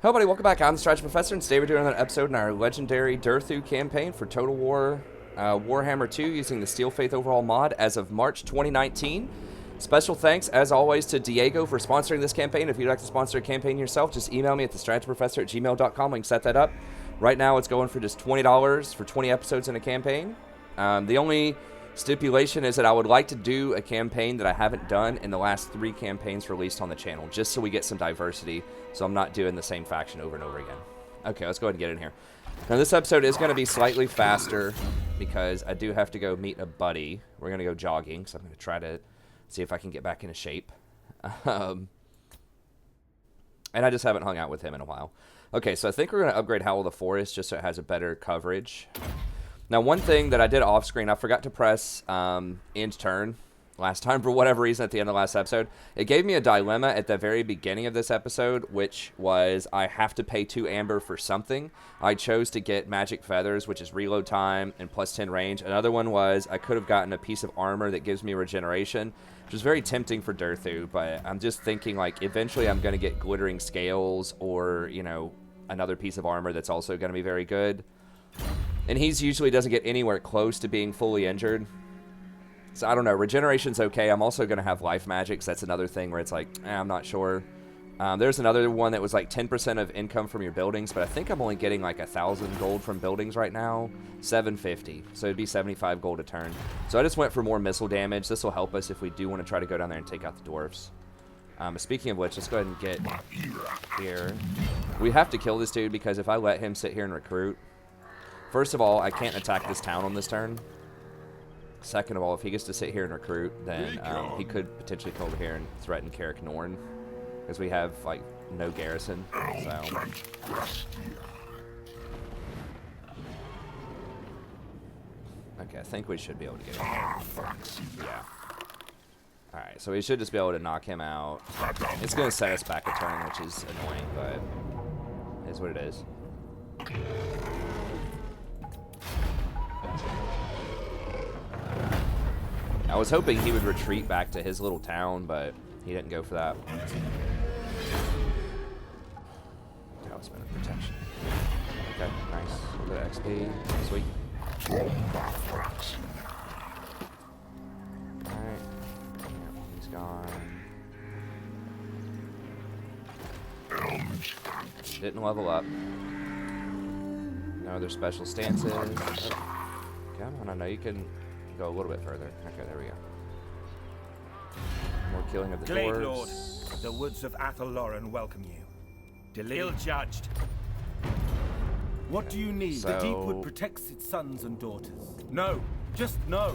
Hello everybody, welcome back. I'm the Strategy Professor, and today we're doing another episode in our legendary Durthu campaign for Total War Warhammer 2 using the Steel Faith overall mod as of March 2019. Special thanks, as always, to Diego for sponsoring this campaign. If you'd like to sponsor a campaign yourself, just email me at thestrategyprofessor@gmail.com. We can set that up. Right now, it's going for just $20 for 20 episodes in a campaign. The only stipulation is that I would like to do a campaign that I haven't done in the last 3 campaigns released on the channel, just so we get some diversity, so I'm not doing the same faction over and over again. Okay, let's go ahead and get in here. Now, this episode is going to be slightly faster because I do have to go meet a buddy. We're going to go jogging, so I'm going to try to see if I can get back into shape. And I just haven't hung out with him in a while. Okay, so I think we're going to upgrade Howl of the Forest just so it has a better coverage. Now, one thing that I did off screen, I forgot to press end turn last time for whatever reason at the end of the last episode. It gave me a dilemma at the very beginning of this episode, which was I have to pay 2 amber for something. I chose to get magic feathers, which is reload time and plus 10 range. Another one was I could have gotten a piece of armor that gives me regeneration, which was very tempting for Durthu, but I'm just thinking, like, eventually I'm going to get glittering scales or, you know, another piece of armor that's also going to be very good. And he's usually doesn't get anywhere close to being fully injured. So I don't know. Regeneration's okay. I'm also going to have life magics. That's another thing where it's like, I'm not sure. There's another one that was like 10% of income from your buildings, but I think I'm only getting like 1,000 gold from buildings right now. 750. So it'd be 75 gold a turn. So I just went for more missile damage. This will help us if we do want to try to go down there and take out the dwarfs. Speaking of which, let's go ahead and get here. We have to kill this dude because if I let him sit here and recruit, first of all, I can't attack this town on this turn. Second of all, if he gets to sit here and recruit, then he could potentially come over here and threaten Carrick Norn, because we have, like, no garrison, so... Okay, I think we should be able to get him. Yeah. Alright, so we should just be able to knock him out. It's going to set us back a turn, which is annoying, but it is what it is. I was hoping he would retreat back to his little town, but he didn't go for that. That was better protection. Okay, nice. A little bit of XP. Sweet. Alright. He's gone. Didn't level up. No other special stances. Oh, come on, I know you can go a little bit further. Okay, there we go. More killing of the Glade dwarves. Lord, the woods of Athelloren welcome you. Ill-judged. What do you need? So... The Deepwood protects its sons and daughters. No, just no.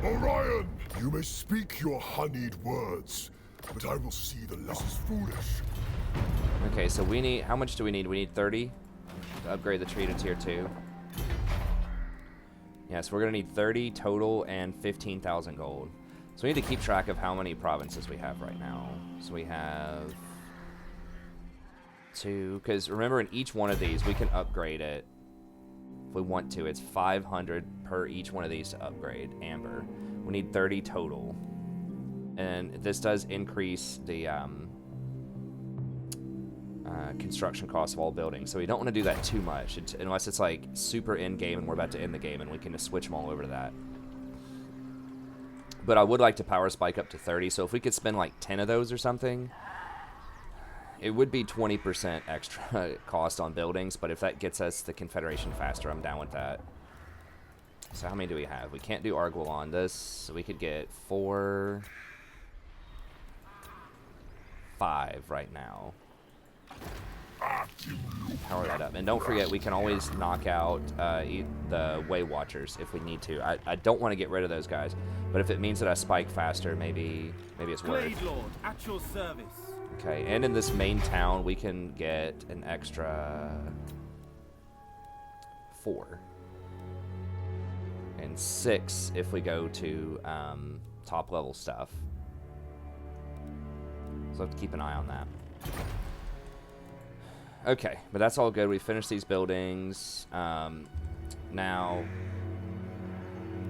Orion, you may speak your honeyed words, but I will see the less is foolish. Okay, so we need, how much do we need? We need 30 to upgrade the tree to tier 2. Yes, we're going to need 30 total and 15,000 gold. So we need to keep track of how many provinces we have right now. So we have 2, because remember in each one of these we can upgrade it if we want to. It's 500 per each one of these to upgrade amber. We need 30 total. And this does increase the construction cost of all buildings, so we don't want to do that too much unless it's like super end game and we're about to end the game and we can just switch them all over to that. But I would like to power spike up to 30, so if we could spend like 10 of those or something, it would be 20% extra cost on buildings, but if that gets us the Confederation faster, I'm down with that. So how many do we have? We can't do Arguel on this, so we could get 4, 5 right now. Power that up. And don't forget, we can always knock out the Way Watchers if we need to. I don't want to get rid of those guys, but if it means that I spike faster, maybe it's worth it. Glade Lord, at your service. Okay, and in this main town, we can get an extra 4. And 6 if we go to top level stuff. So I have to keep an eye on that. Okay, but that's all good. We finished these buildings. Now,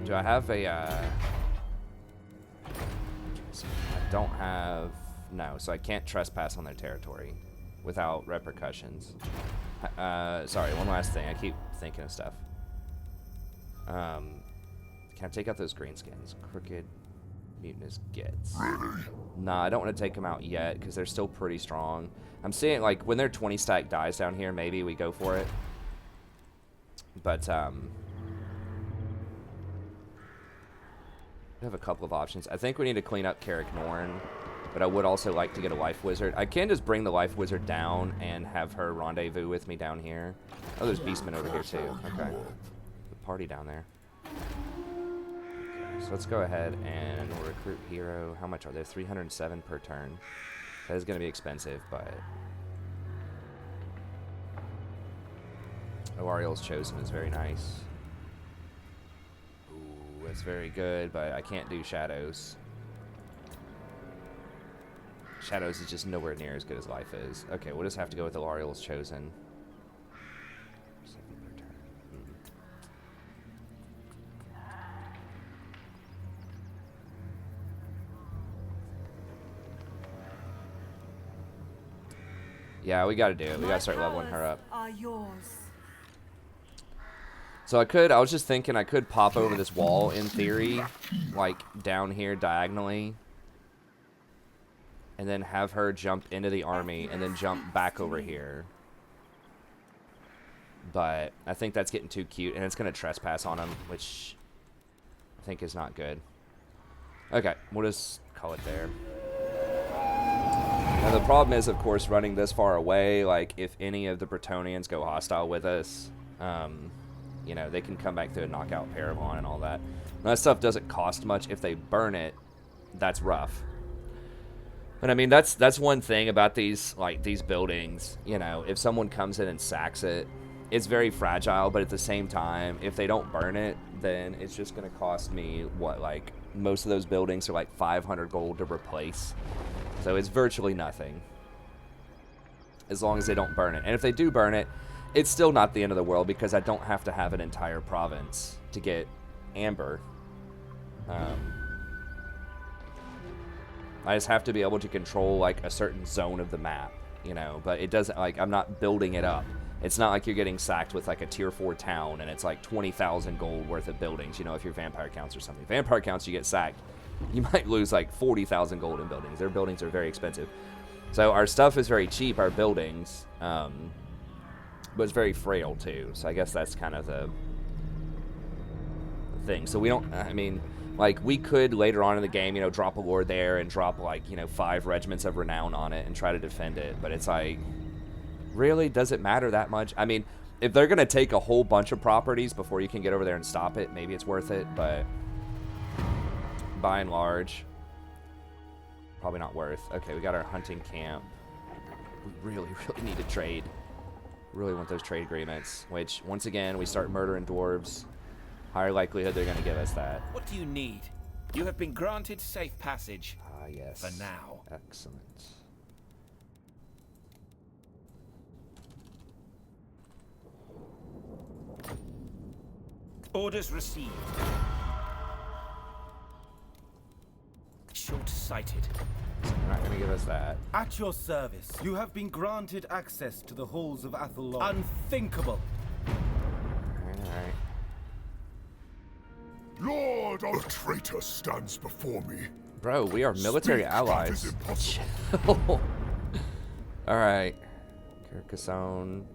do I have a... I don't have... No, so I can't trespass on their territory. without repercussions. Sorry, one last thing. I keep thinking of stuff. Can I take out those greenskins? Crooked Mutinous Gets. Nah, I don't want to take them out yet because they're still pretty strong. I'm seeing, like, when they're 20 stack dies down here, maybe we go for it. But, we have a couple of options. I think we need to clean up Carrick Norn, but I would also like to get a Life Wizard. I can just bring the Life Wizard down and have her rendezvous with me down here. Oh, there's Beastmen over here, too. Okay. The party down there. So let's go ahead and we'll recruit hero. How much are there? 307 per turn. That is going to be expensive, but Ariel's Chosen is very nice. Ooh, that's very good, but I can't do Shadows. Shadows is just nowhere near as good as Life is. Okay, we'll just have to go with Ariel's Chosen. 7 per turn. Yeah, we gotta do it. We gotta start leveling her up. Are yours. So I was just thinking I could pop over this wall in theory, like down here diagonally, and then have her jump into the army and then jump back over here. But I think that's getting too cute, and it's gonna trespass on him, which I think is not good. Okay, we'll just call it there. Now the problem is, of course, running this far away, like, if any of the Bretonnians go hostile with us, you know, they can come back through and knock out Paramon and all that. And that stuff doesn't cost much. If they burn it, that's rough. But, I mean, that's one thing about these, like, these buildings. You know, if someone comes in and sacks it, it's very fragile, but at the same time, if they don't burn it, then it's just going to cost me, what, like, most of those buildings are, like, 500 gold to replace. So it's virtually nothing, as long as they don't burn it. And if they do burn it, it's still not the end of the world, because I don't have to have an entire province to get amber. I just have to be able to control, like, a certain zone of the map, you know. But it doesn't, like, I'm not building it up. It's not like you're getting sacked with, like, a tier 4 town and it's like 20,000 gold worth of buildings, you know, if you're vampire counts or something. Vampire counts, you get sacked, you might lose like 40,000 gold in buildings. Their buildings are very expensive. So our stuff is very cheap, our buildings, but it's very frail too. So I guess that's kind of the thing. So we don't, I mean, like, we could later on in the game, you know, drop a lord there and drop, like, you know, 5 regiments of renown on it and try to defend it. But it's like, really, does it matter that much? I mean, if they're going to take a whole bunch of properties before you can get over there and stop it, maybe it's worth it. But by and large, probably not worth. Okay, we got our hunting camp. We really, really need to trade. Really want those trade agreements, which, once again, we start murdering dwarves. Higher likelihood they're going to give us that. What do you need? You have been granted safe passage. Ah, yes. For now. Excellent. Orders received. Short-sighted. So they're not going to give us that. At your service, you have been granted access to the halls of Athelor. Unthinkable. Alright, alright. Lord, a traitor stands before me. Bro, we are military Speak, allies. that is impossible. Chill. Alright. Carcassonne.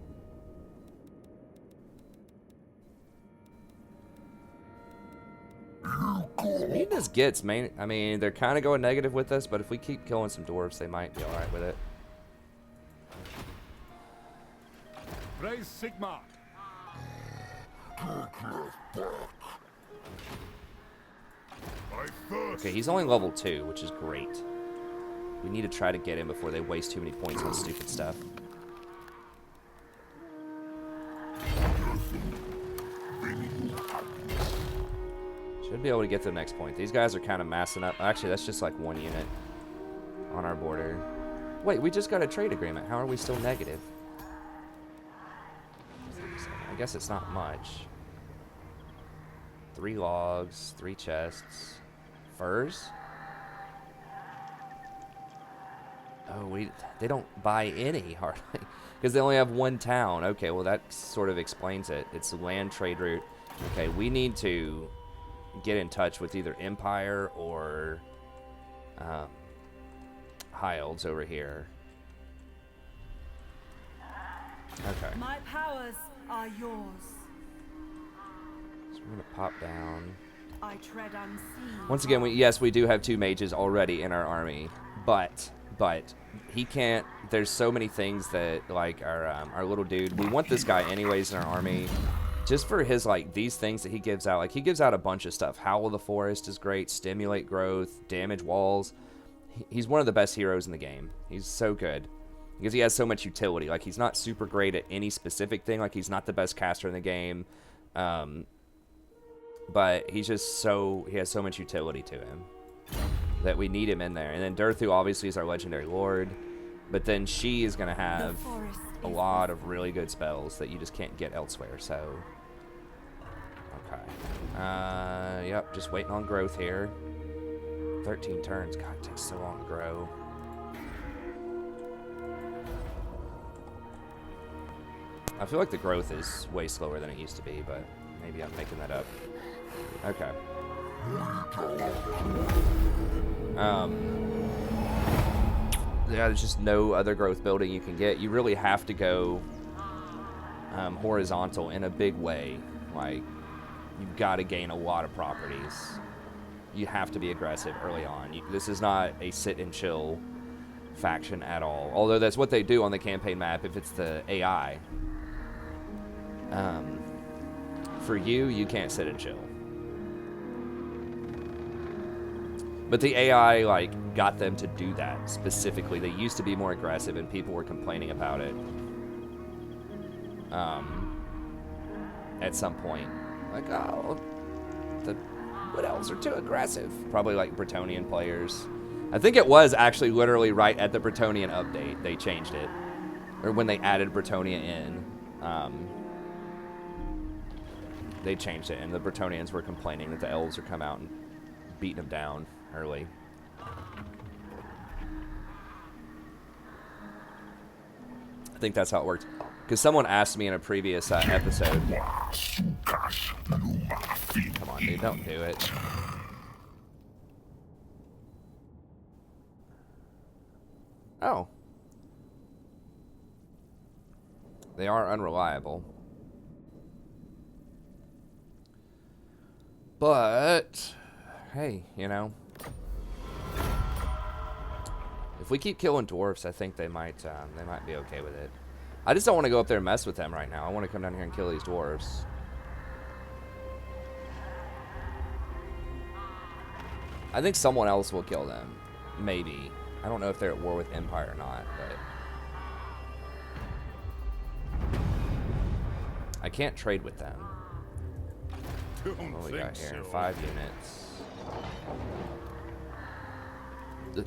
Mutinous Gets, man. I mean, they're kind of going negative with us, but if we keep killing some dwarves, they might be alright with it. Praise Sigma. Okay, he's only level 2, which is great. We need to try to get him before they waste too many points on stupid stuff. Should be able to get to the next point. These guys are kind of massing up. Actually, that's just like 1 unit on our border. Wait, we just got a trade agreement. How are we still negative? I guess it's not much. 3 logs, 3 chests. Furs? Oh, they don't buy any hardly because they only have one town. Okay, well that sort of explains it. It's a land trade route. Okay, we need to get in touch with either Empire or High Elves over here. Okay. My powers are yours. So we're gonna pop down. I tread unseen. Once again, yes, we do have 2 mages already in our army, but he can't. There's so many things that like our little dude. We want this guy anyways in our army, just for his like these things that he gives out. Like he gives out a bunch of stuff. Howl of the Forest is great. Stimulate growth, damage walls. He's one of the best heroes in the game. He's so good because he has so much utility. Like he's not super great at any specific thing. Like he's not the best caster in the game. But he's just he has so much utility to him that we need him in there. And then Durthu obviously is our legendary lord, but then she is going to have a lot of really good spells that you just can't get elsewhere, so. Okay. Yep, just waiting on growth here. 13 turns. God, it takes so long to grow. I feel like the growth is way slower than it used to be, but maybe I'm making that up. Okay. Yeah, there's just no other growth building you can get. You really have to go horizontal in a big way. Like, you've got to gain a lot of properties. You have to be aggressive early on. This is not a sit and chill faction at all. Although that's what they do on the campaign map if it's the AI. For you can't sit and chill. But the AI, like, got them to do that specifically. They used to be more aggressive, and people were complaining about it. At some point. Like, oh, the Wood Elves are too aggressive. Probably, like, Bretonnian players. I think it was actually literally right at the Bretonnian update. They changed it. Or when they added Bretonnia in. They changed it, and the Bretonnians were complaining that the Elves are come out and beating them down early. I think that's how it worked. Because someone asked me in a previous episode. Come on, dude, don't do it. Oh. They are unreliable. But, hey, you know. If we keep killing dwarfs, I think they might be okay with it. I just don't want to go up there and mess with them right now. I want to come down here and kill these dwarves. I think someone else will kill them. Maybe. I don't know if they're at war with Empire or not, but I can't trade with them. What do we got here? 5 units.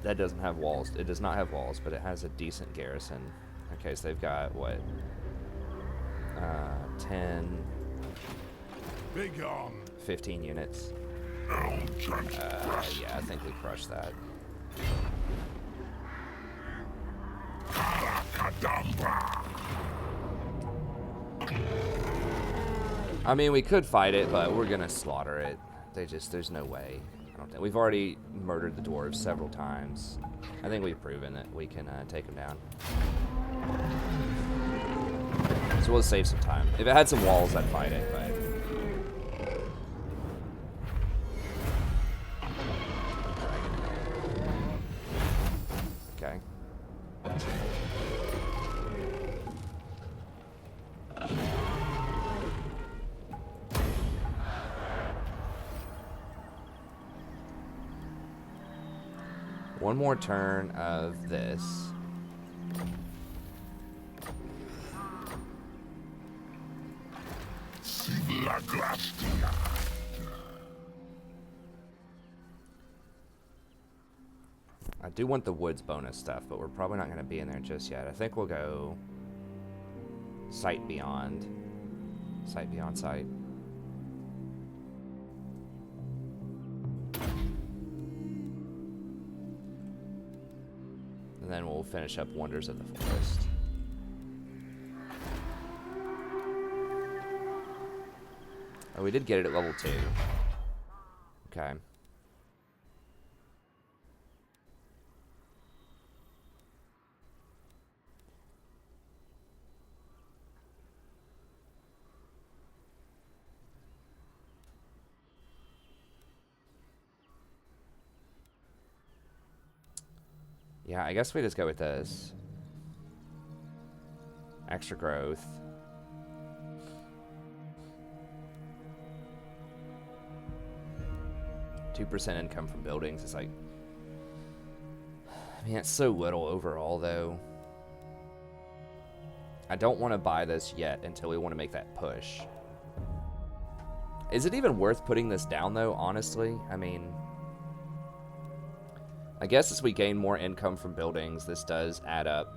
That doesn't have walls. It does not have walls, but it has a decent garrison. Okay, so they've got, what? 10... 15 units. Yeah, I think we crushed that. I mean, we could fight it, but we're gonna slaughter it. There's no way. I don't think. We've already murdered the dwarves several times. I think we've proven that we can take them down. So we'll save some time. If it had some walls, I'd fight it, but... Okay. One more turn of this. I do want the woods bonus stuff, but we're probably not going to be in there just yet. I think we'll go sight beyond. Sight beyond sight. And And then we'll finish up Wonders of the Forest. Oh, we did get it at level 2. Okay. Yeah, I guess we just go with this. Extra growth. %2 income from buildings. It's like, I mean, it's so little overall, though. I don't want to buy this yet until we want to make that push. Is it even worth putting this down, though, honestly? I mean, I guess as we gain more income from buildings, this does add up.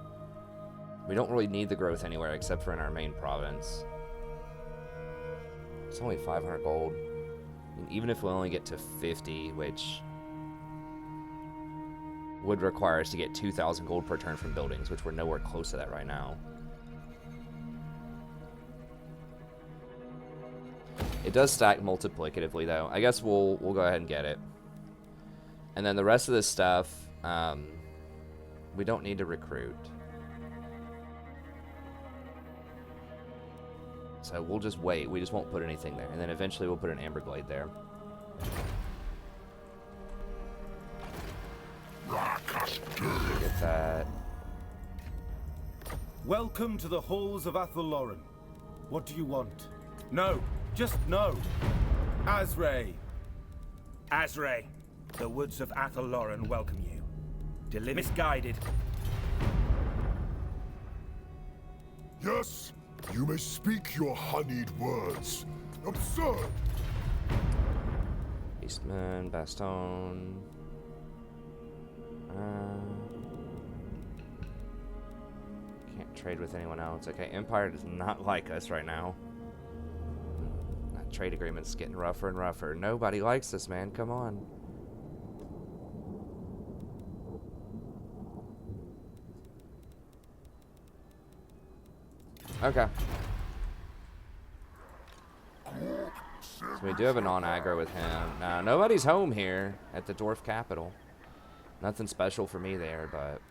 We don't really need the growth anywhere except for in our main province. It's only 500 gold. And even if we only get to 50, which would require us to get 2,000 gold per turn from buildings, which we're nowhere close to that right now. It does stack multiplicatively, though. I guess we'll go ahead and get it. And then the rest of this stuff, we don't need to recruit. So we'll just wait. We just won't put anything there. And then eventually we'll put an Amber Glade there. Get that. Welcome to the halls of Athaloran. What do you want? No, just no. Azray. Azray, the woods of Athaloran welcome you. Misguided. Yes, you may speak your honeyed words. Absurd! Beastman, Baston. Can't trade with anyone else. Okay, Empire does not like us right now. That trade agreement's getting rougher and rougher. Nobody likes us, man. Come on. Okay. So we do have a non-aggro with him. Now, nobody's home here at the Dwarf capital. Nothing special for me there, but...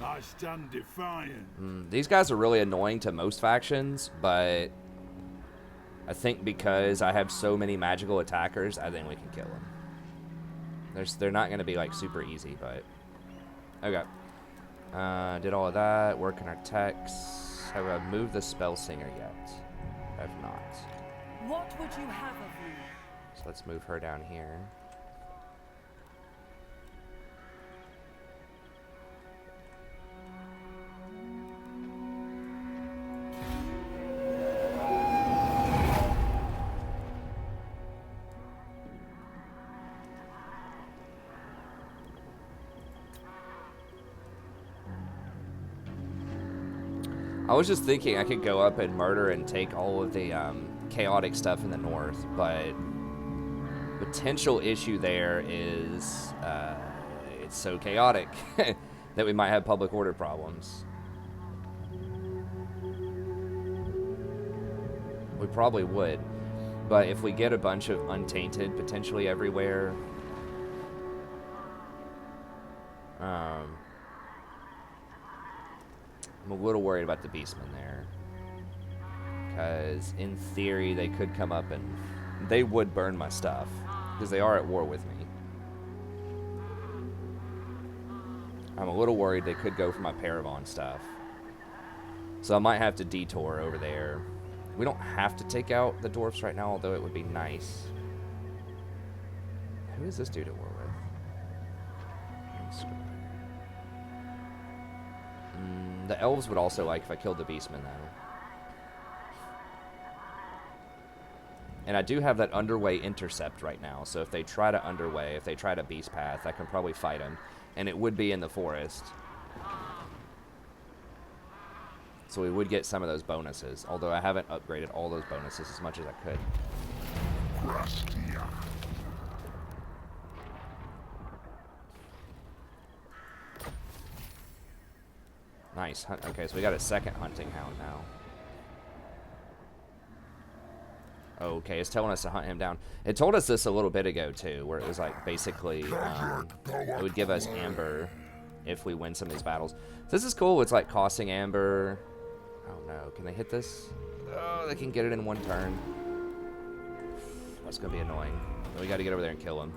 I stand defiant. These guys are really annoying to most factions, but... I think because I have so many magical attackers, I think we can kill them. They're not going to be, like, super easy, but... Okay. Did all of that. Working our techs. Have I moved the Spell Singer yet? I have not. What would you have of me? So let's move her down here. I was just thinking I could go up and murder and take all of the chaotic stuff in the north, but potential issue there is it's so chaotic that we might have public order problems. We probably would, but if we get a bunch of Untainted potentially everywhere, I'm a little worried about the Beastmen there. Because, in theory, they could come up and... They would burn my stuff. Because they are at war with me. I'm a little worried they could go for my Paravon stuff. So I might have to detour over there. We don't have to take out the Dwarfs right now, although it would be nice. Who is this dude at war with? The Elves would also like if I killed the Beastmen, though. And I do have that underway intercept right now, so if they try to underway, if they try to Beast Path, I can probably fight them. And it would be in the forest. So we would get some of those bonuses, although I haven't upgraded all those bonuses as much as I could. nice. Okay, so we got a second hunting hound now. Okay, it's telling us to hunt him down. It told us this a little bit ago, too, where it was like basically it would give us amber if we win some of these battles. This is cool. It's like costing amber. Oh, no. Can they hit this? Oh, they can get it in one turn. That's going to be annoying. We got to get over there and kill him.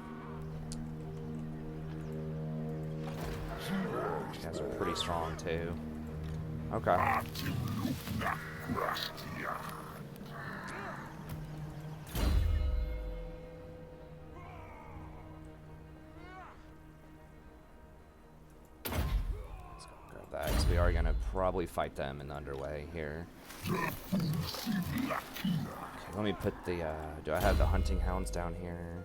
These guys are pretty strong, too. Okay. So we are going to probably fight them in the underway here. Okay, let me put the, do I have the hunting hounds down here?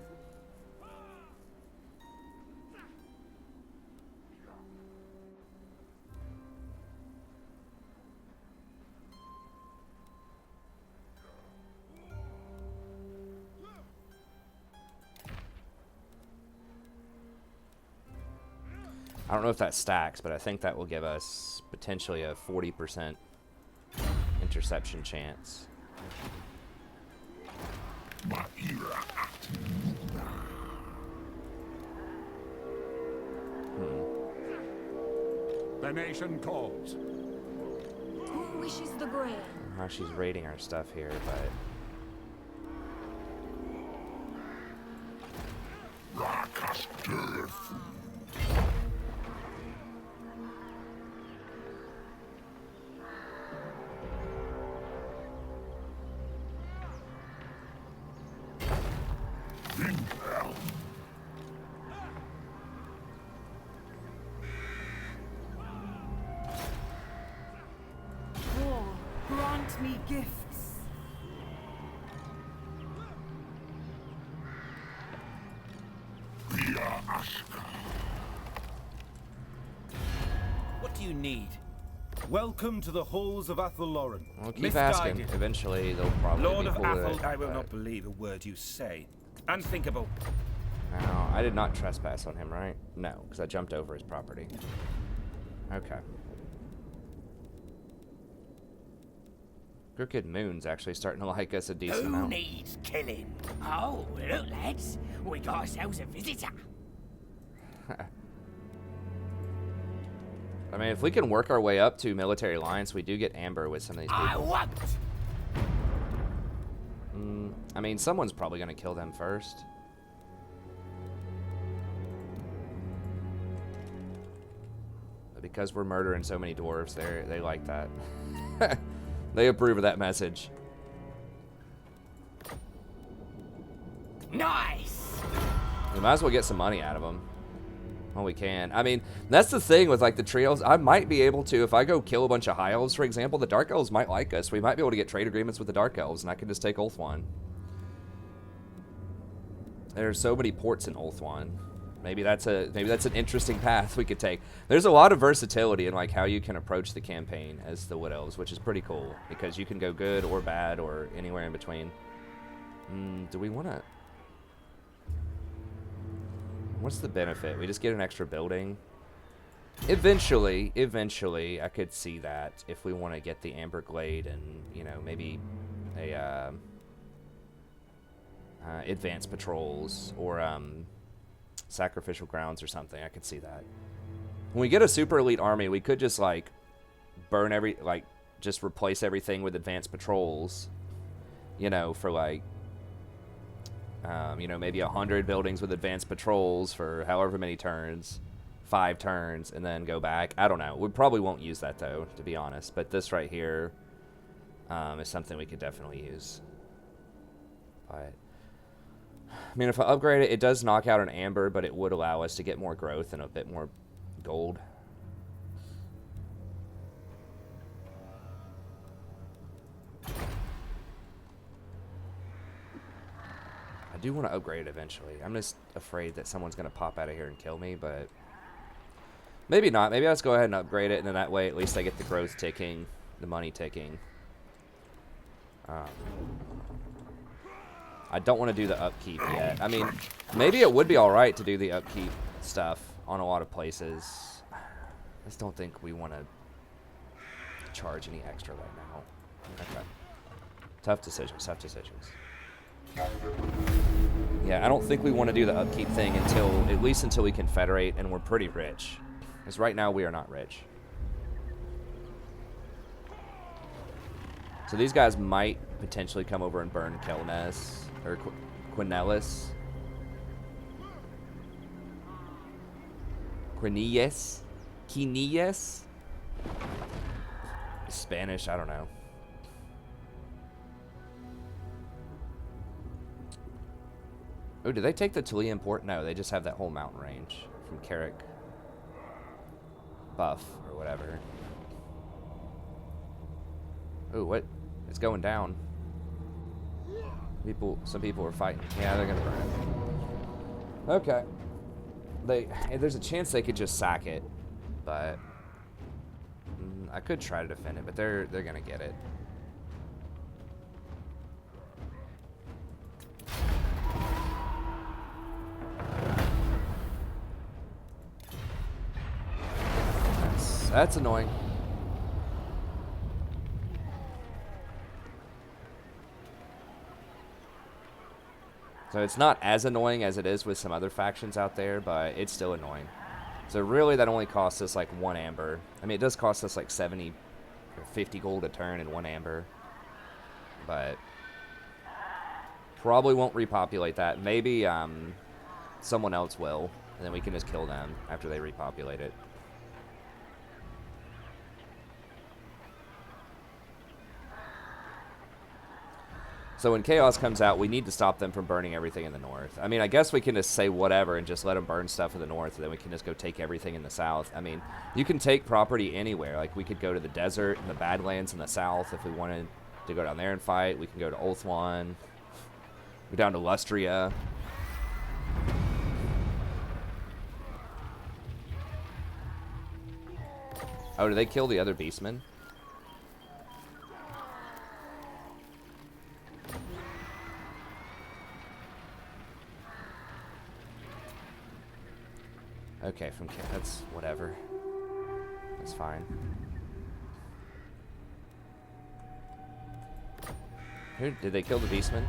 I don't know if that stacks, but I think that will give us potentially a 40% interception chance. The nation calls. Who wishes the grain? I don't know how she's raiding our stuff here, but... War, grant me gifts. What do you need? Welcome to the halls of Athelloren. I'll keep Misguided. asking. Eventually, they'll probably Lord be of cool with Athel, it, I will but- not believe a word you say. Unthinkable. No, I did not trespass on him, right? No, because I jumped over his property. Okay. Crooked Moon's actually starting to like us a decent Who amount. needs killing? Oh, look, lads. We got ourselves a visitor. I mean, if we can work our way up to military alliance, we do get amber with some of these I people. won't. I mean, someone's probably going to kill them first. But because we're murdering so many dwarves, they like that. They approve of that message. Nice. We might as well get some money out of them. Well, we can. I mean, that's the thing with, like, the tree elves. I might be able to, if I go kill a bunch of high elves, for example, the dark elves might like us. We might be able to get trade agreements with the dark elves, and I can just take Ulthuan. There's so many ports in Ulthuan. Maybe that's an interesting path we could take. There's a lot of versatility in, like, how you can approach the campaign as the Wood Elves, which is pretty cool, because you can go good or bad or anywhere in between. Do we want to... What's the benefit? We just get an extra building? Eventually, I could see that if we want to get the Amber Glade and, you know, maybe a advanced patrols or sacrificial grounds or something. I could see that. When we get a super elite army, we could just, like, just replace everything with advanced patrols, you know, for, like, you know, maybe 100 buildings with advanced patrols for however many turns, 5 turns, and then go back. I don't know. We probably won't use that, though, to be honest. But this right here is something we could definitely use. But, I mean, if I upgrade it, it does knock out an amber, but it would allow us to get more growth and a bit more gold. I do want to upgrade it eventually. I'm just afraid that someone's going to pop out of here and kill me, but maybe not. Maybe I'll just go ahead and upgrade it, and then that way at least I get the growth ticking, the money ticking. I don't want to do the upkeep yet. I mean, maybe it would be alright to do the upkeep stuff on a lot of places. I just don't think we want to charge any extra right now. Okay. Tough decisions, tough decisions. Yeah, I don't think we want to do the upkeep thing at least until we confederate, and we're pretty rich. Because right now we are not rich. So these guys might potentially come over and burn Kelnes, or Quinellis. Quinilles? Spanish, I don't know. Oh, did they take the Tulian port? No, they just have that whole mountain range from Carrick Buff or whatever. Oh, what? It's going down. Some people are fighting. Yeah, they're gonna burn it. Okay. There's a chance they could just sack it, but I could try to defend it, but they're gonna get it. That's annoying. So it's not as annoying as it is with some other factions out there, but it's still annoying. So really that only costs us like 1 amber. I mean, it does cost us like 70 or 50 gold a turn and 1 amber. But probably won't repopulate that. Maybe someone else will, and then we can just kill them after they repopulate it. So when Chaos comes out, we need to stop them from burning everything in the north. I mean, I guess we can just say whatever and just let them burn stuff in the north, and then we can just go take everything in the south. I mean, you can take property anywhere. Like, we could go to the desert and the Badlands in the south if we wanted to go down there and fight. We can go to Ulthuan, go down to Lustria. Oh, did they kill the other beastmen? Okay, that's whatever. That's fine. Who did they kill the beastmen?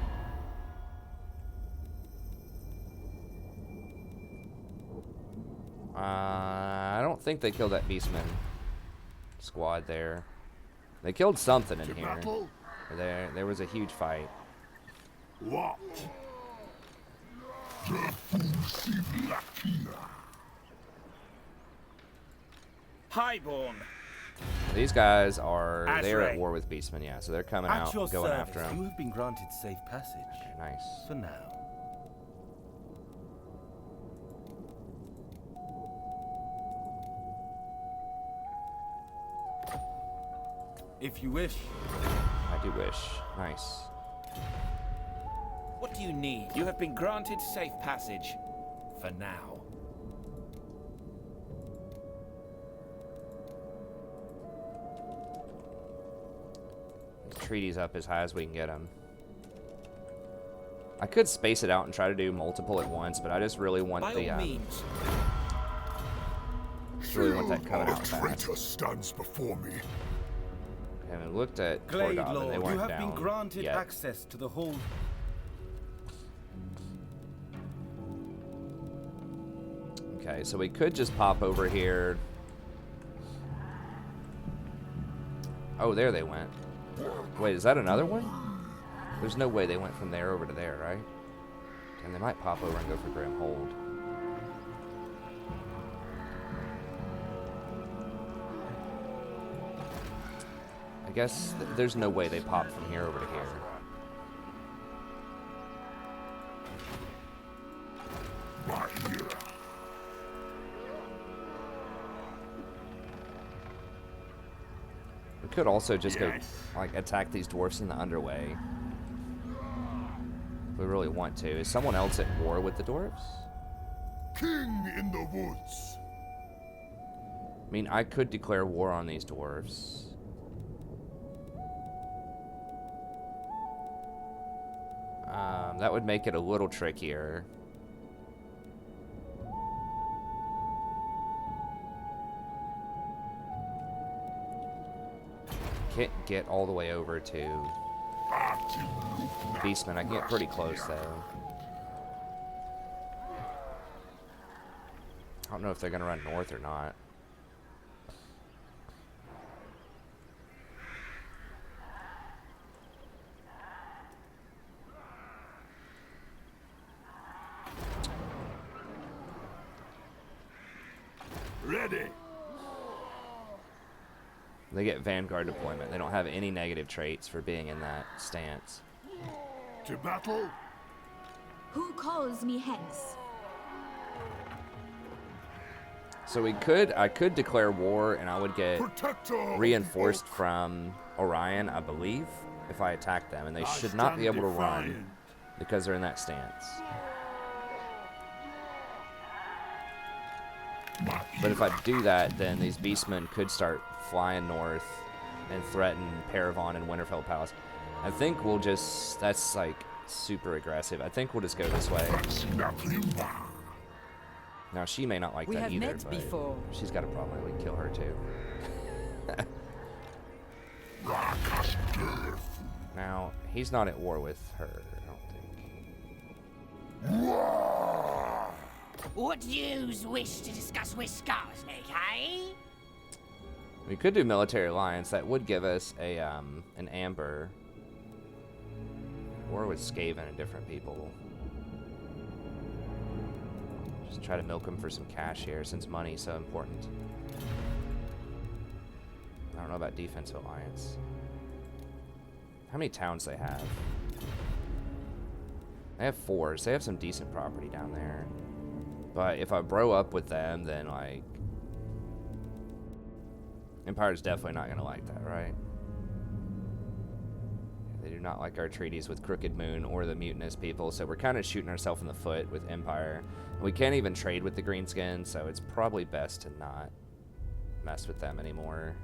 I don't think they killed that beastman squad there. They killed something in here. There was a huge fight. What? Highborn. These guys are they're at Azrae. war with beastmen, yeah, so they're coming At out, your going service, after them. you have been granted safe passage. Okay, nice. For now. If you wish. I do wish. Nice. What do you need? You have been granted safe passage. For now. Treaties up as high as we can get them. I could space it out and try to do multiple at once, but I just really want By the all means. just really want that coming out fast. Traitor stands before me. And I looked at Glade Cordov and Lord, they you weren't have down been granted yet. access to the hall. Okay, so we could just pop over here. Oh, there they went. Wait, is that another one? There's no way they went from there over to there, right? And they might pop over and go for Grim Hold. I guess there's no way they popped from here over to here. We could also just go, like, attack these dwarfs in the underway. If we really want to. Is someone else at war with the dwarfs? King in the woods. I mean, I could declare war on these dwarves. That would make it a little trickier. can't get all the way over to Beastmen. I can get pretty close, though. I don't know if they're going to run north or not. Ready. They get Vanguard deployment. They don't have any negative traits for being in that stance. To battle. Who calls me hence? So I could declare war, and I would get reinforced from Orion, I believe, if I attack them, and they should not be able to run because they're in that stance. But if I do that, then these beastmen could start flying north and threaten Paravon and Winterfell Palace. I think we'll just, that's like super aggressive. I think we'll just go this way. Now she may not like that either, but before. She's got a problem. We can kill her too. Now he's not at war with her, I don't think. What do you wish to discuss with Skarsnik, eh? We could do military alliance. That would give us a an amber. War with Skaven and different people. Just try to milk them for some cash here, since money's so important. I don't know about defensive alliance. How many towns they have? They have 4, so they have some decent property down there. But if I bro up with them, then like Empire's definitely not gonna like that, right? They do not like our treaties with Crooked Moon or the mutinous people, so we're kind of shooting ourselves in the foot with Empire. We can't even trade with the Greenskins, so it's probably best to not mess with them anymore.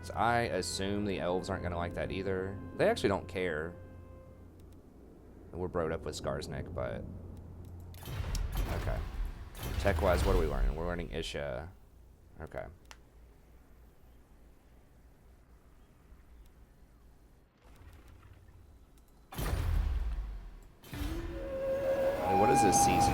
So I assume the Elves aren't gonna like that either. They actually don't care. We're broed up with Skarsnik, but okay. Tech-wise, what are we learning? We're learning Isha. Okay. Hey, what is this season?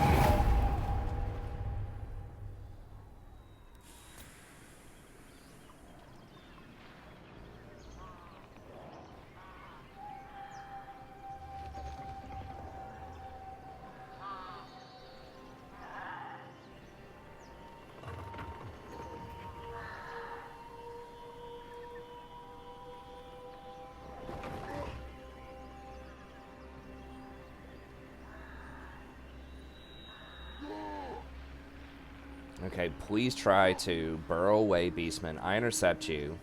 Okay, please try to burrow away, Beastmen. I intercept you.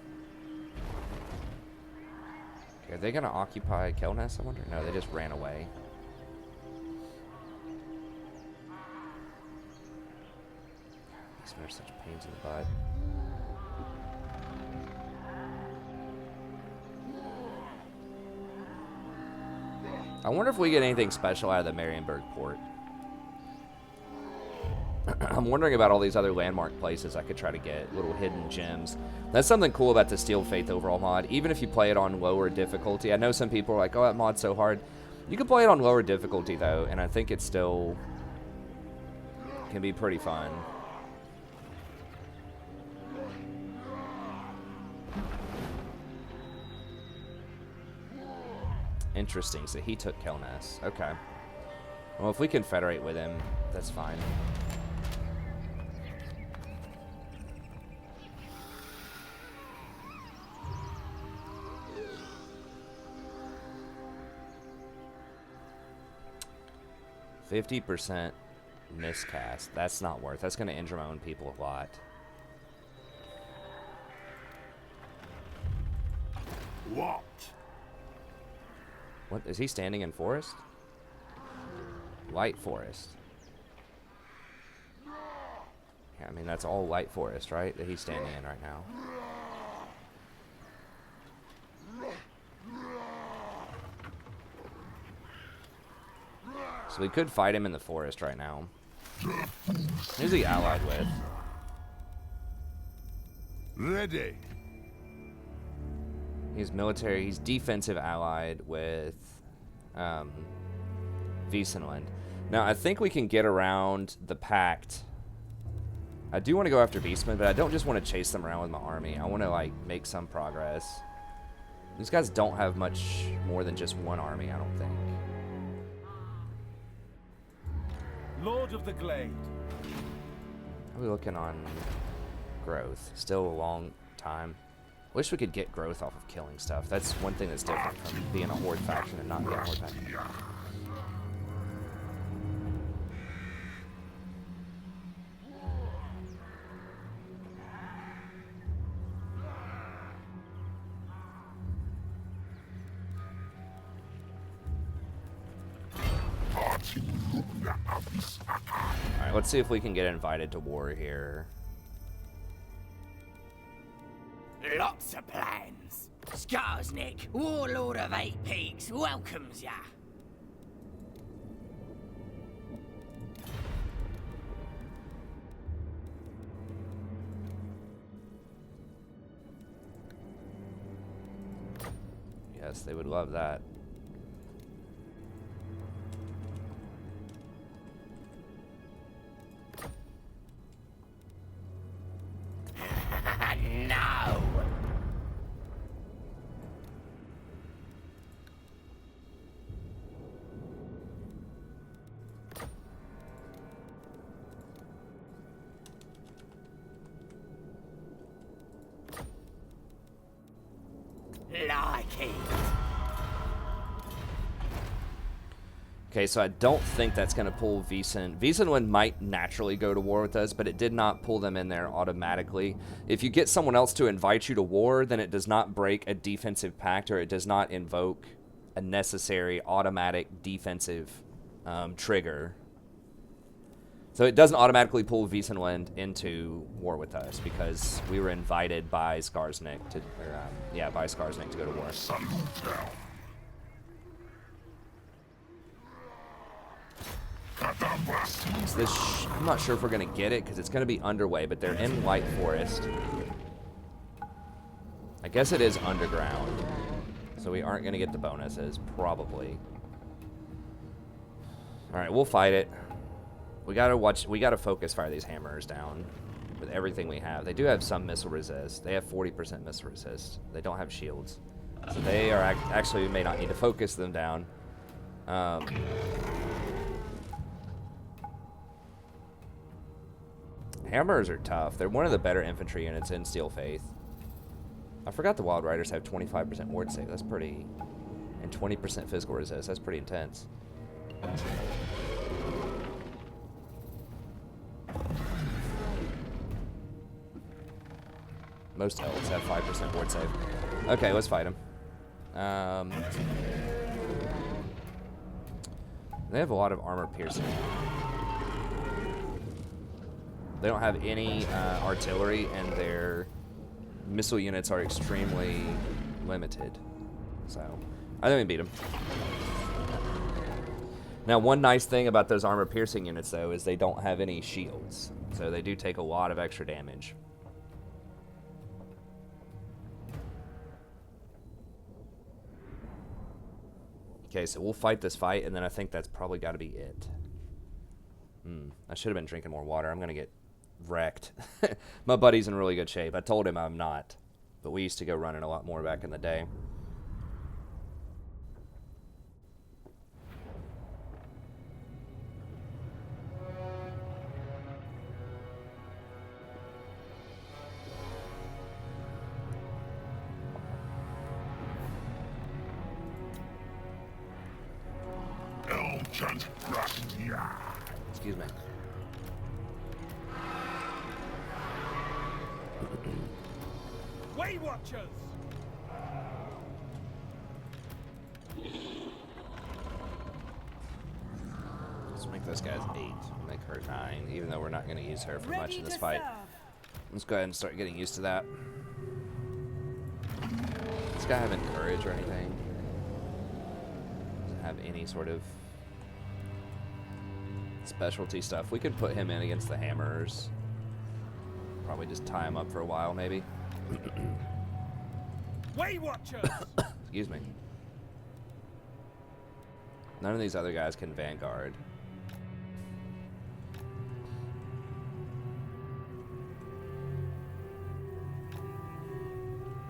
Okay, are they gonna occupy Kelness, I wonder? No, they just ran away. Beastmen are such pains in the butt. I wonder if we get anything special out of the Marienburg port. I'm wondering about all these other landmark places I could try to get, little hidden gems. That's something cool about the Steel Faith overall mod. Even if you play it on lower difficulty, I know some people are like, oh, that mod's so hard. You can play it on lower difficulty, though, and I think it still can be pretty fun. Interesting, so he took Kelness. Okay. Well, if we can federate with him, that's fine. %50 miscast. That's not worth. That's going to injure my own people a lot. What? What is he standing in forest? Light forest. Yeah, I mean that's all light forest, right? That he's standing in right now. So we could fight him in the forest right now. Who's he allied with? Ready. He's military. He's defensive allied with Wiesenland. Now, I think we can get around the pact. I do want to go after Beastmen, but I don't just want to chase them around with my army. I want to, like, make some progress. These guys don't have much more than just one army, I don't think. Lord of the Glade. How are we looking on growth? Still a long time. Wish we could get growth off of killing stuff. That's one thing that's different from being a horde faction and not being a horde faction. Alright, let's see if we can get invited to war here. Lots of plans. Skarsnik, Warlord of Eight Peaks, welcomes ya. Yes, they would love that. No! Like it. Okay, so I don't think that's going to pull Wiesen. Wiesenland might naturally go to war with us, but it did not pull them in there automatically. If you get someone else to invite you to war, then it does not break a defensive pact, or it does not invoke a necessary automatic defensive trigger. So it doesn't automatically pull Wiesenland into war with us because we were invited by Skarsnik to, by Skarsnik to go to war. So this I'm not sure if we're going to get it because it's going to be underway, but they're in Light Forest. I guess it is underground, so we aren't going to get the bonuses, probably. Alright, we'll fight it. We gotta focus fire these hammers down with everything we have. They do have some missile resist. They have 40% missile resist. They don't have shields. So they are actually, we may not need to focus them down. Hammers are tough. They're one of the better infantry units in Steel Faith. I forgot the Wild Riders have 25% ward save. That's pretty... And 20% physical resist. That's pretty intense. Most elves have 5% ward save. Okay, let's fight them. They have a lot of armor piercing. They don't have any artillery, and their missile units are extremely limited. So, I think we beat them. Now, one nice thing about those armor piercing units, though, is they don't have any shields. So they do take a lot of extra damage. Okay, so we'll fight this fight, and then I think that's probably got to be it. I should have been drinking more water. I'm going to get wrecked. My buddy's in really good shape. I told him I'm not, but we used to go running a lot more back in the day. Excuse me. Way Watchers! Let's make those guys 8. Make her 9, even though we're not going to use her for much in this fight. Let's go ahead and start getting used to that. This guy having courage or anything? Doesn't have any sort of specialty stuff. We could put him in against the hammers. Probably just tie him up for a while, maybe. Way Watchers! Excuse me. None of these other guys can Vanguard.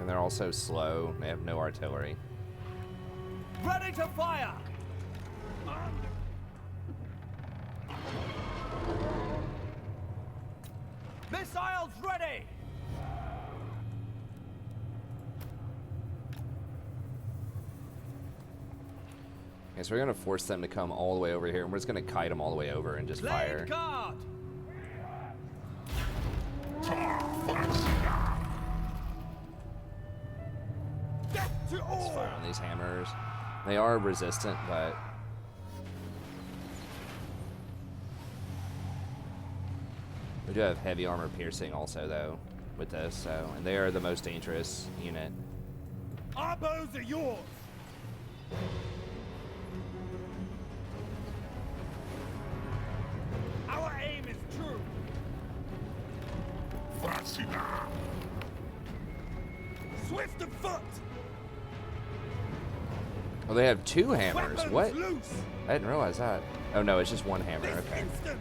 And they're also slow. They have no artillery. Ready to fire! Missiles ready! Okay, so we're gonna force them to come all the way over here, and we're just gonna kite them all the way over and just fire. Blade guard! Death to Let's all! fire on these hammers. They are resistant, but we do have heavy armor piercing also, though, with this. So, and they are the most dangerous unit. Our bows are yours! Our aim is true! Fascina. Swift of foot! Oh, they have two hammers. Weapons What? loose! I didn't realize that. Oh no, it's just one hammer. This Okay. instant!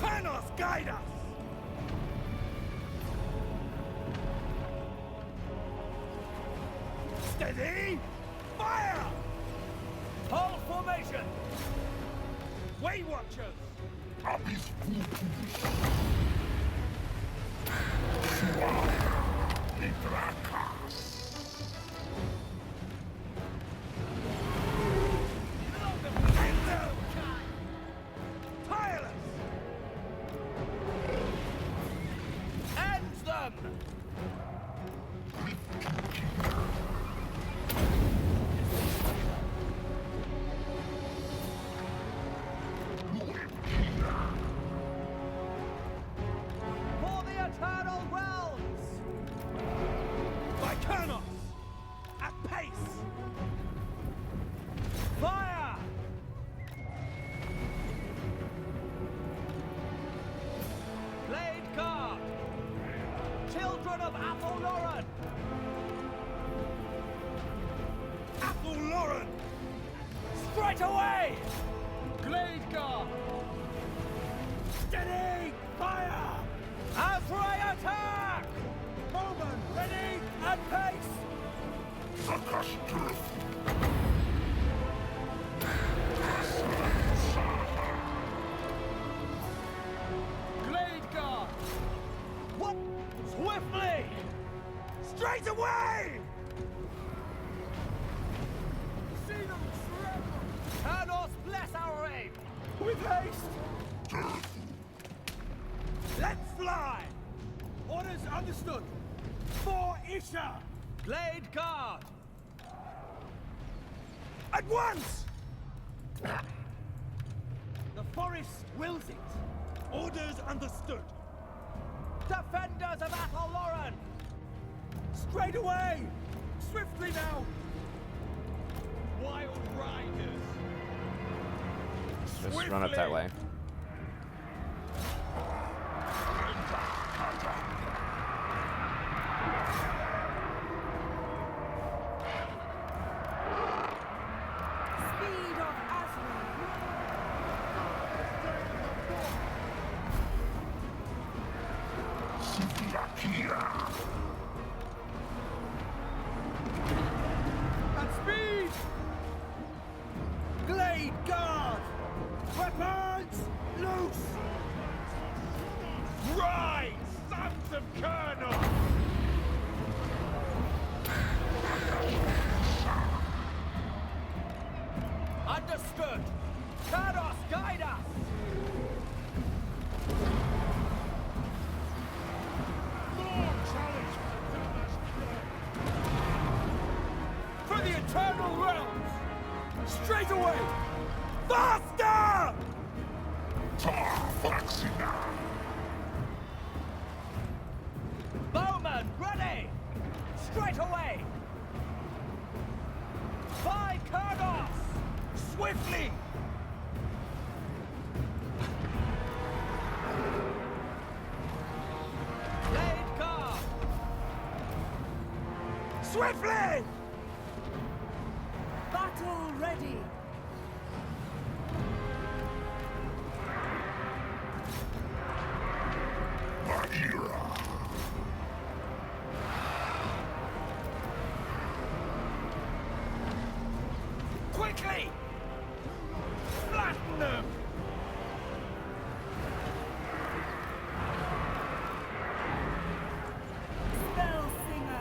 Panos, guide us! Steady! Fire! Hold formation! Way Watchers! Abis vultus. Idrakas. Tireless! End them! For the eternal realms! By Kernos! At pace! Fire! Blade guard! Children of Athel-Loren! Athel-Loren! Straight away! Glade guard! Steady! Fire! Azrai attack! Bowman, ready and pace! Zakash Durthu. Glade guard! What? Swiftly! Straight away! See them tremble! Kernos, bless our aim! With haste! Let's fly! Orders understood! For Isha! Glade guard! At once! The forest wills it! Orders understood! Defenders of Athel-Loren! Straight away! Swiftly now! Wild riders! Just run up that way. Speed of Azrael. At speed! Glade guard! Weapons loose! Rise, sons of Kernos! Understood! Kernos, guide us! For the eternal realms! Straight away! Faster! Bowman, ready! Straight away! By Kernos! Swiftly! Battle ready. Quickly! Flatten them! Spell singer.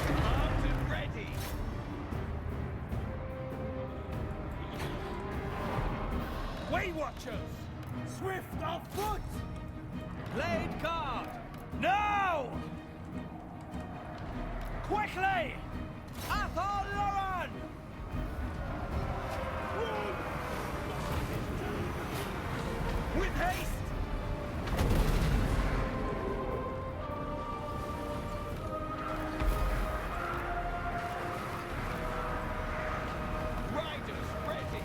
Armed and ready! Way Watchers! Swift of foot! Blade guard! Now! Quickly! Athol Lauren! With haste! Riders ready!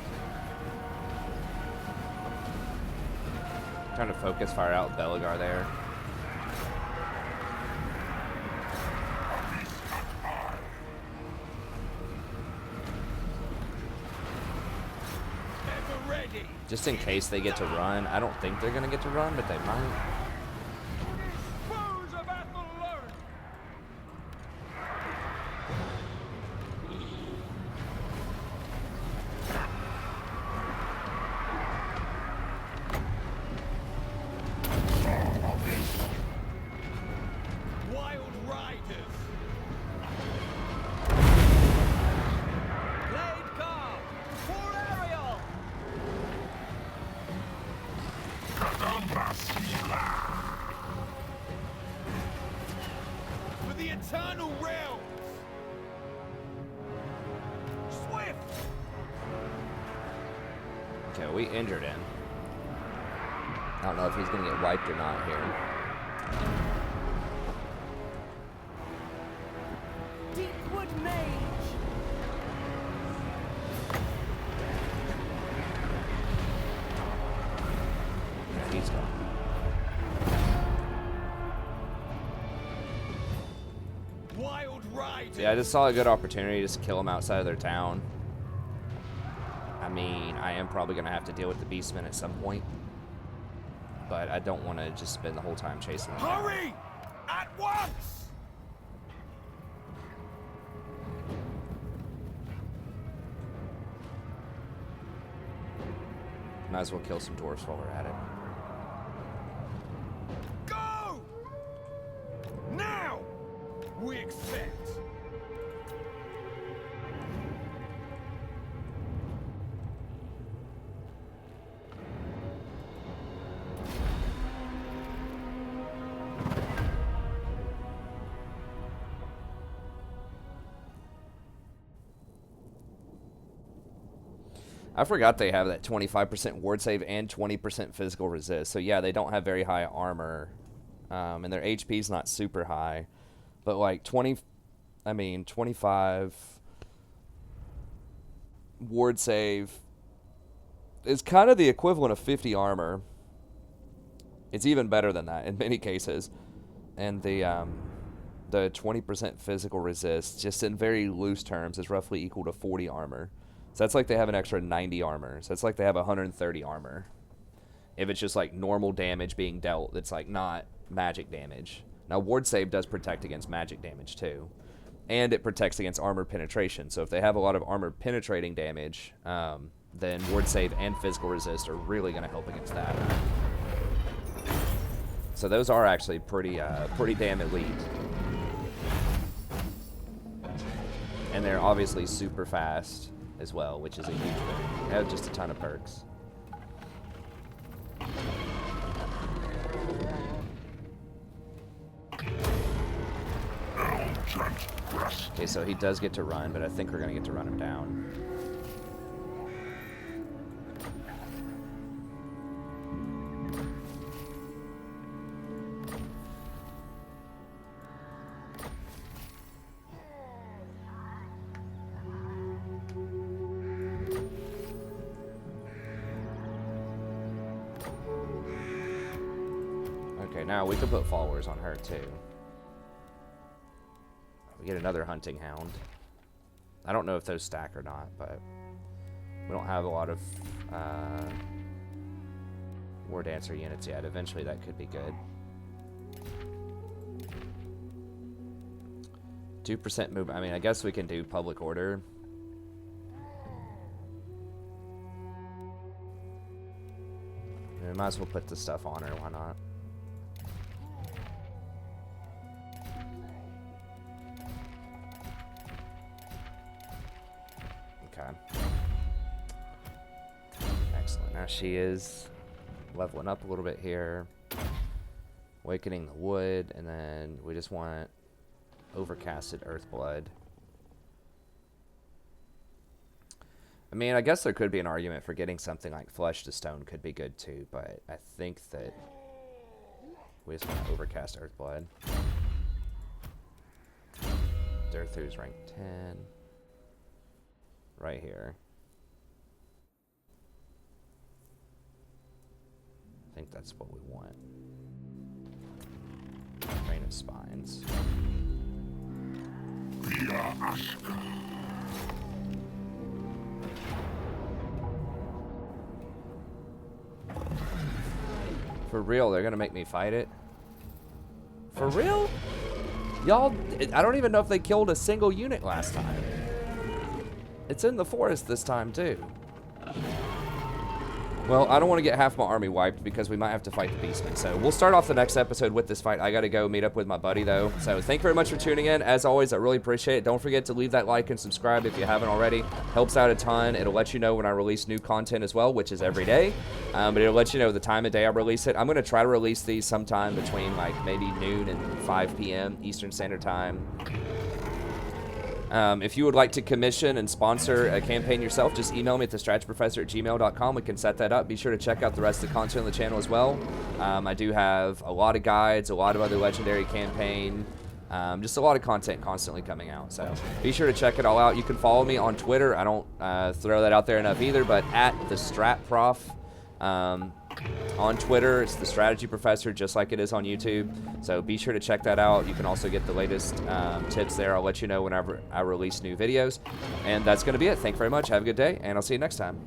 Trying to focus fire out Belagar there. Ever ready! Just in case they get to run. I don't think they're going to get to run, but they might. Foes of Athol Lauren! Wild Riders! Blade Guard! For Ariel! For the Eternal Realms! Swift! Okay, we injured him. I don't know if he's going to get wiped or not here. Deepwood Mage. Yeah, he's gone. Wild Riders! Yeah, I just saw a good opportunity just to kill them outside of their town. I mean, I am probably going to have to deal with the Beastmen at some point. But I don't want to just spend the whole time chasing them down. Hurry! At once! Might as well kill some dwarfs while we're at it. Go! Now! We accept. I forgot they have that 25% ward save and 20% physical resist. So yeah, they don't have very high armor, and their HP's not super high, but like 25 ward save is kind of the equivalent of 50 armor. It's even better than that in many cases, and the 20% physical resist, just in very loose terms, is roughly equal to 40 armor. So that's like they have an extra 90 armor. So that's like they have 130 armor. If it's just like normal damage being dealt, that's like not magic damage. Now ward save does protect against magic damage too. And it protects against armor penetration. So if they have a lot of armor penetrating damage, then ward save and physical resist are really going to help against that. So those are actually pretty damn elite. And they're obviously super fast as well, which is a huge thing. They have just a ton of perks. Okay, so he does get to run, but I think we're going to get to run him down. Okay, now we can put followers on her too. We get another hunting hound. I don't know if those stack or not, but we don't have a lot of war dancer units yet. Eventually that could be good. 2% movement. I mean, I guess we can do public order. We might as well put the stuff on her. Why not? Okay. Excellent. Now she is leveling up a little bit here. Awakening the wood, and then we just want overcasted earthblood. I mean, I guess there could be an argument for getting something like flesh to stone could be good too, but I think that we just want to overcast earthblood. Durthu's rank 10. Right here. I think that's what we want. Rain of Spines. For real, they're gonna make me fight it? For real? Y'all, I don't even know if they killed a single unit last time. It's in the forest this time, too. Well, I don't want to get half my army wiped because we might have to fight the Beastmen. So we'll start off the next episode with this fight. I got to go meet up with my buddy, though. So thank you very much for tuning in. As always, I really appreciate it. Don't forget to leave that like and subscribe if you haven't already. Helps out a ton. It'll let you know when I release new content as well, which is every day. But it'll let you know the time of day I release it. I'm going to try to release these sometime between like maybe noon and 5 p.m. Eastern Standard Time. If you would like to commission and sponsor a campaign yourself, just email me at thestrategyprofessor@gmail.com. We can set that up. Be sure to check out the rest of the content on the channel as well. I do have a lot of guides, a lot of other legendary campaign, just a lot of content constantly coming out. So be sure to check it all out. You can follow me on Twitter. I don't throw that out there enough either, but at thestratprof. On Twitter, it's the Strategy Professor, just like it is on YouTube. So be sure to check that out. You can also get the latest tips there. I'll let you know whenever I release new videos. And that's going to be it. Thank you very much. Have a good day, and I'll see you next time.